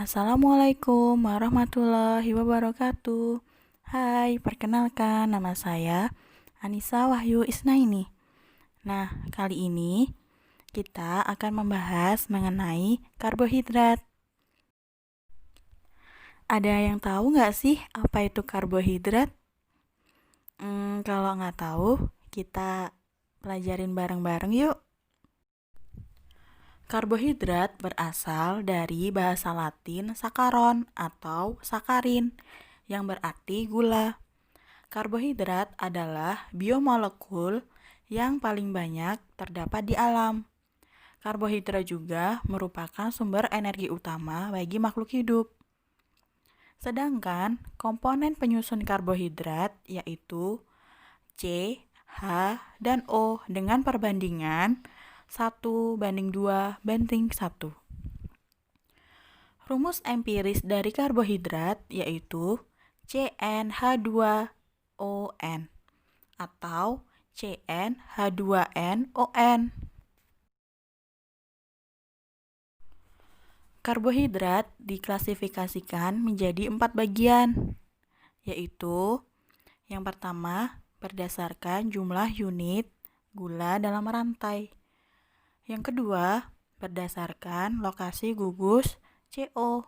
Assalamualaikum warahmatullahi wabarakatuh. Hai, perkenalkan nama saya Anissa Wahyu Isnaini. Nah, kali ini kita akan membahas mengenai karbohidrat. Ada yang tahu nggak sih apa itu karbohidrat? Kalau nggak tahu, kita pelajarin bareng-bareng yuk. Karbohidrat berasal dari bahasa Latin sakaron atau sakarin, yang berarti gula. Karbohidrat adalah biomolekul yang paling banyak terdapat di alam. Karbohidrat juga merupakan sumber energi utama bagi makhluk hidup. Sedangkan komponen penyusun karbohidrat yaitu C, H, dan O dengan perbandingan 1:2:1. Rumus empiris dari karbohidrat yaitu CnH2ON atau CnH2nON. Karbohidrat diklasifikasikan menjadi 4 bagian, yaitu yang pertama berdasarkan jumlah unit gula dalam rantai. Yang kedua berdasarkan lokasi gugus CO.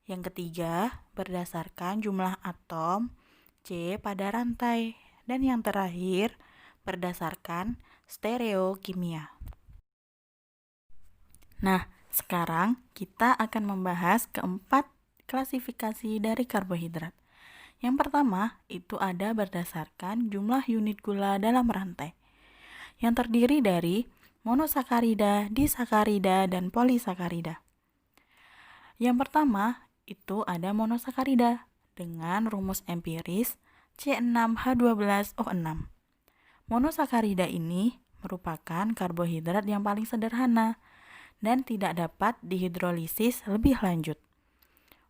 Yang ketiga berdasarkan jumlah atom C pada rantai. Dan yang terakhir berdasarkan stereokimia. Nah, sekarang kita akan membahas keempat klasifikasi dari karbohidrat. Yang pertama, itu ada berdasarkan jumlah unit gula dalam rantai, yang terdiri dari monosakarida, disakarida, dan polisakarida. Yang pertama, itu ada monosakarida dengan rumus empiris C6H12O6. Monosakarida ini merupakan karbohidrat yang paling sederhana dan tidak dapat dihidrolisis lebih lanjut.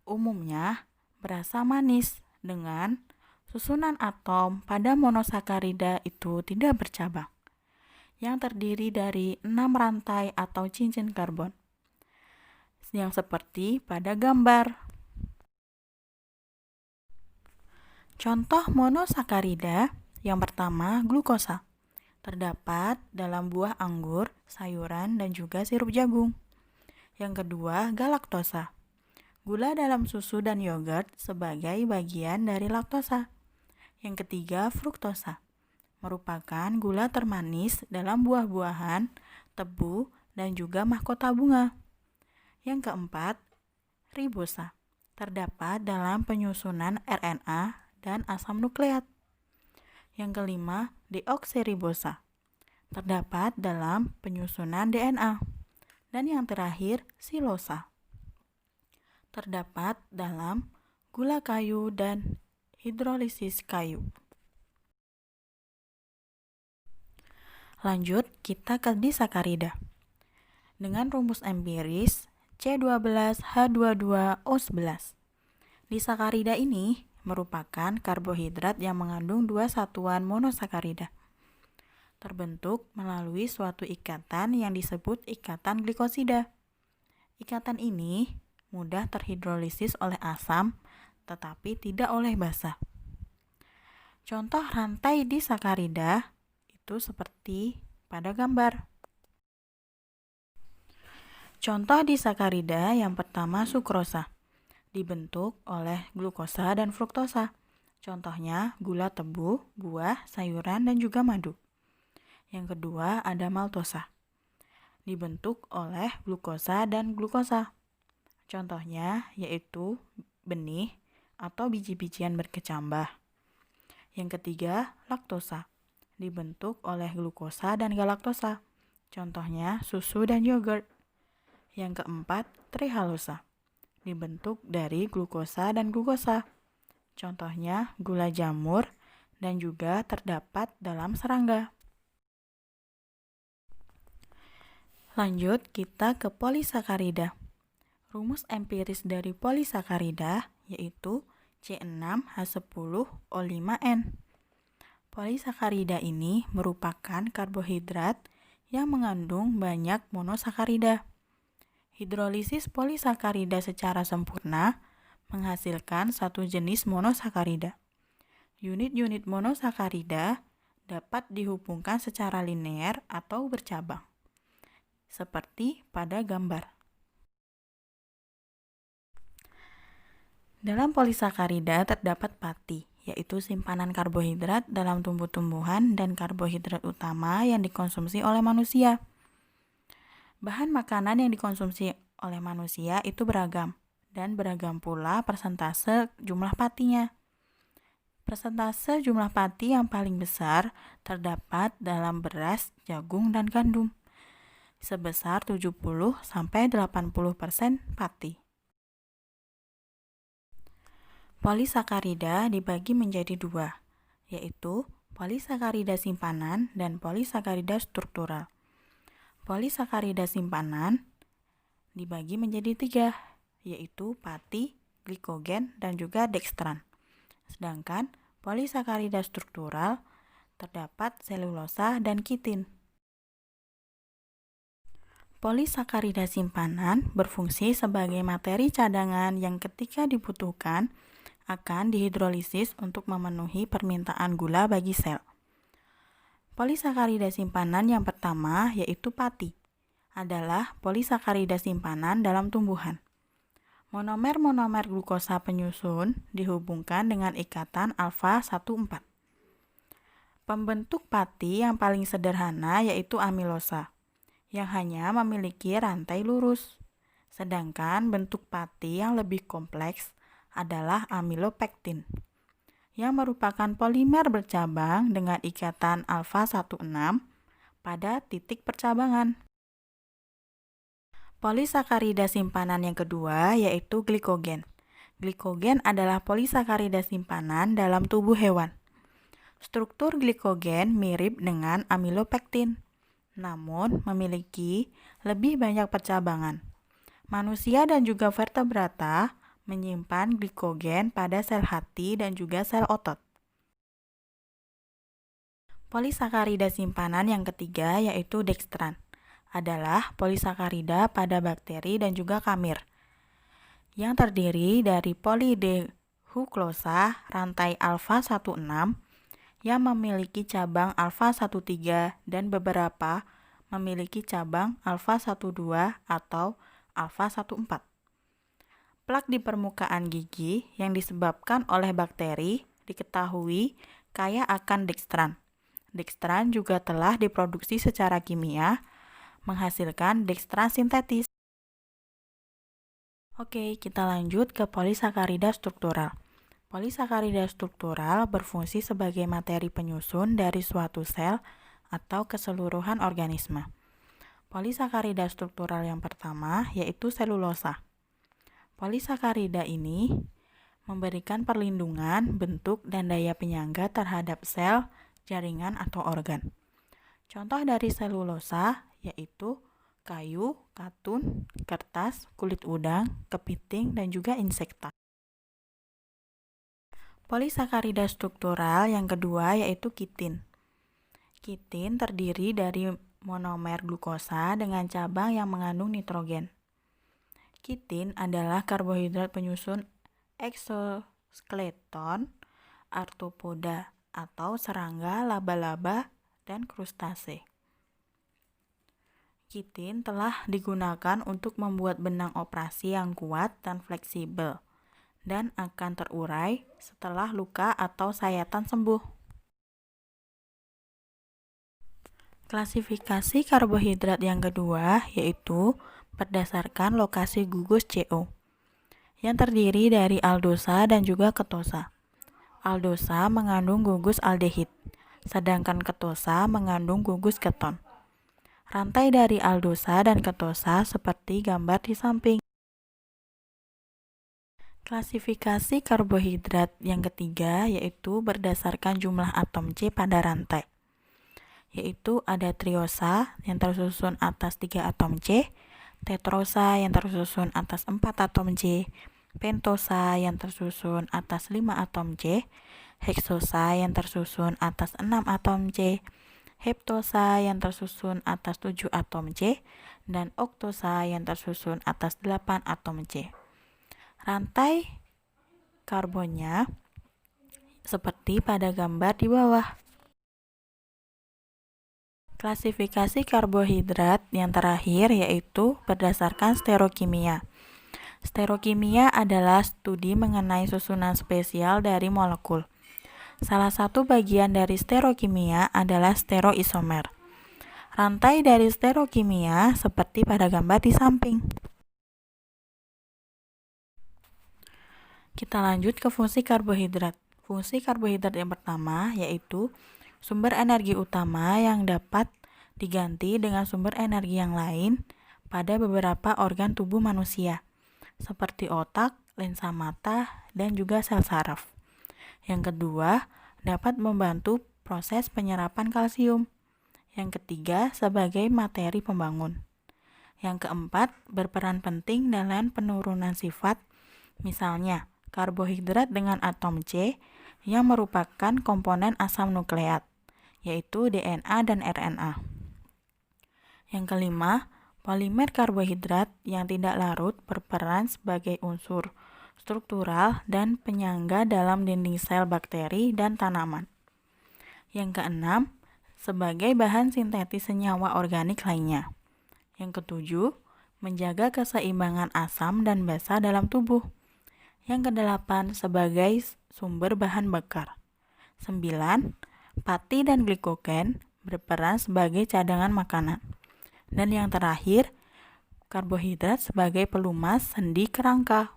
Umumnya berasa manis dengan susunan atom pada monosakarida itu tidak bercabang, yang terdiri dari 6 rantai atau cincin karbon, yang seperti pada gambar. Contoh monosakarida yang pertama glukosa. Terdapat dalam buah anggur, sayuran, dan juga sirup jagung. Yang kedua galaktosa. Gula dalam susu dan yogurt sebagai bagian dari laktosa. Yang ketiga fruktosa. Merupakan gula termanis dalam buah-buahan, tebu, dan juga mahkota bunga. Yang keempat, ribosa. Terdapat dalam penyusunan RNA dan asam nukleat. Yang kelima, deoksiribosa. Terdapat dalam penyusunan DNA. Dan yang terakhir, silosa. Terdapat dalam gula kayu dan hidrolisis kayu. Lanjut, kita ke disakarida. Dengan rumus empiris C12H22O11. Disakarida ini merupakan karbohidrat yang mengandung 2 satuan monosakarida. Terbentuk melalui suatu ikatan yang disebut ikatan glikosida. Ikatan ini mudah terhidrolisis oleh asam, tetapi tidak oleh basa. Contoh rantai disakarida itu seperti pada gambar. Contoh disakarida yang pertama sukrosa, dibentuk oleh glukosa dan fruktosa. Contohnya gula tebu, buah, sayuran, dan juga madu. Yang kedua ada maltosa, dibentuk oleh glukosa dan glukosa. Contohnya yaitu benih atau biji-bijian berkecambah. Yang ketiga laktosa, dibentuk oleh glukosa dan galaktosa. Contohnya susu dan yogurt. Yang keempat trihalosa, dibentuk dari glukosa dan glukosa. Contohnya gula jamur dan juga terdapat dalam serangga. Lanjut kita ke polisakarida. Rumus empiris dari polisakarida yaitu C6H10O5N. Polisakarida ini merupakan karbohidrat yang mengandung banyak monosakarida. Hidrolisis polisakarida secara sempurna menghasilkan satu jenis monosakarida. Unit-unit monosakarida dapat dihubungkan secara linear atau bercabang, seperti pada gambar. Dalam polisakarida terdapat pati, yaitu simpanan karbohidrat dalam tumbuh-tumbuhan dan karbohidrat utama yang dikonsumsi oleh manusia. Bahan makanan yang dikonsumsi oleh manusia itu beragam, dan beragam pula persentase jumlah patinya. Persentase jumlah pati yang paling besar terdapat dalam beras, jagung, dan gandum, sebesar 70-80% pati. Polisakarida dibagi menjadi dua, yaitu polisakarida simpanan dan polisakarida struktural. Polisakarida simpanan dibagi menjadi tiga, yaitu pati, glikogen, dan juga dekstran. Sedangkan polisakarida struktural terdapat selulosa dan kitin. Polisakarida simpanan berfungsi sebagai materi cadangan yang ketika dibutuhkan akan dihidrolisis untuk memenuhi permintaan gula bagi sel. Polisakarida simpanan yang pertama yaitu pati, adalah polisakarida simpanan dalam tumbuhan. Monomer-monomer glukosa penyusun dihubungkan dengan ikatan alfa 14. Pembentuk pati yang paling sederhana yaitu amilosa, yang hanya memiliki rantai lurus. Sedangkan bentuk pati yang lebih kompleks adalah amilopektin, yang merupakan polimer bercabang dengan ikatan alfa 16 pada titik percabangan. Polisakarida simpanan yang kedua yaitu glikogen. Glikogen adalah polisakarida simpanan dalam tubuh hewan. Struktur glikogen mirip dengan amilopektin, namun memiliki lebih banyak percabangan. Manusia dan juga vertebrata menyimpan glikogen pada sel hati dan juga sel otot. Polisakarida simpanan yang ketiga yaitu dekstran, adalah polisakarida pada bakteri dan juga kamir, yang terdiri dari polidehuklosa rantai alfa 16 yang memiliki cabang alfa 13 dan beberapa memiliki cabang alfa 12 atau alfa 14. Plak di permukaan gigi yang disebabkan oleh bakteri diketahui kaya akan dekstran. Dekstran juga telah diproduksi secara kimia, menghasilkan dekstran sintetis. Oke, kita lanjut ke polisakarida struktural. Polisakarida struktural berfungsi sebagai materi penyusun dari suatu sel atau keseluruhan organisme. Polisakarida struktural yang pertama yaitu selulosa. Polisakarida ini memberikan perlindungan, bentuk, dan daya penyangga terhadap sel, jaringan, atau organ. Contoh dari selulosa yaitu kayu, katun, kertas, kulit udang, kepiting, dan juga insekta. Polisakarida struktural yang kedua yaitu kitin. Kitin terdiri dari monomer glukosa dengan cabang yang mengandung nitrogen. Kitin adalah karbohidrat penyusun eksoskeleton, arthropoda atau serangga, laba-laba, dan krustase. Kitin telah digunakan untuk membuat benang operasi yang kuat dan fleksibel dan akan terurai setelah luka atau sayatan sembuh. Klasifikasi karbohidrat yang kedua yaitu berdasarkan lokasi gugus CO, yang terdiri dari aldosa dan juga ketosa. Aldosa mengandung gugus aldehid, sedangkan ketosa mengandung gugus keton. Rantai dari aldosa dan ketosa seperti gambar di samping. Klasifikasi karbohidrat yang ketiga yaitu berdasarkan jumlah atom C pada rantai, yaitu ada triosa yang tersusun atas 3 atom C, tetrosa yang tersusun atas 4 atom C, pentosa yang tersusun atas 5 atom C, heksosa yang tersusun atas 6 atom C, heptosa yang tersusun atas 7 atom C, dan oktosa yang tersusun atas 8 atom C. Rantai karbonnya seperti pada gambar di bawah. Klasifikasi karbohidrat yang terakhir yaitu berdasarkan stereokimia. Stereokimia adalah studi mengenai susunan spesial dari molekul. Salah satu bagian dari stereokimia adalah stereoisomer. Rantai dari stereokimia seperti pada gambar di samping. Kita lanjut ke fungsi karbohidrat. Fungsi karbohidrat yang pertama yaitu sumber energi utama yang dapat diganti dengan sumber energi yang lain pada beberapa organ tubuh manusia, seperti otak, lensa mata, dan juga sel saraf. Yang kedua, dapat membantu proses penyerapan kalsium. Yang ketiga, sebagai materi pembangun. Yang keempat, berperan penting dalam penurunan sifat, misalnya karbohidrat dengan atom C yang merupakan komponen asam nukleat, yaitu DNA dan RNA. Yang kelima, polimer karbohidrat yang tidak larut berperan sebagai unsur struktural dan penyangga dalam dinding sel bakteri dan tanaman. Yang keenam, sebagai bahan sintetis senyawa organik lainnya. Yang ketujuh, menjaga keseimbangan asam dan basa dalam tubuh. Yang kedelapan, sebagai sumber bahan bakar. 9. Pati dan glikogen berperan sebagai cadangan makanan. Dan yang terakhir, karbohidrat sebagai pelumas sendi kerangka.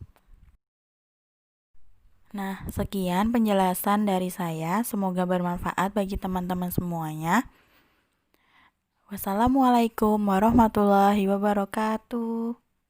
Nah, sekian penjelasan dari saya. Semoga bermanfaat bagi teman-teman semuanya. Wassalamualaikum warahmatullahi wabarakatuh.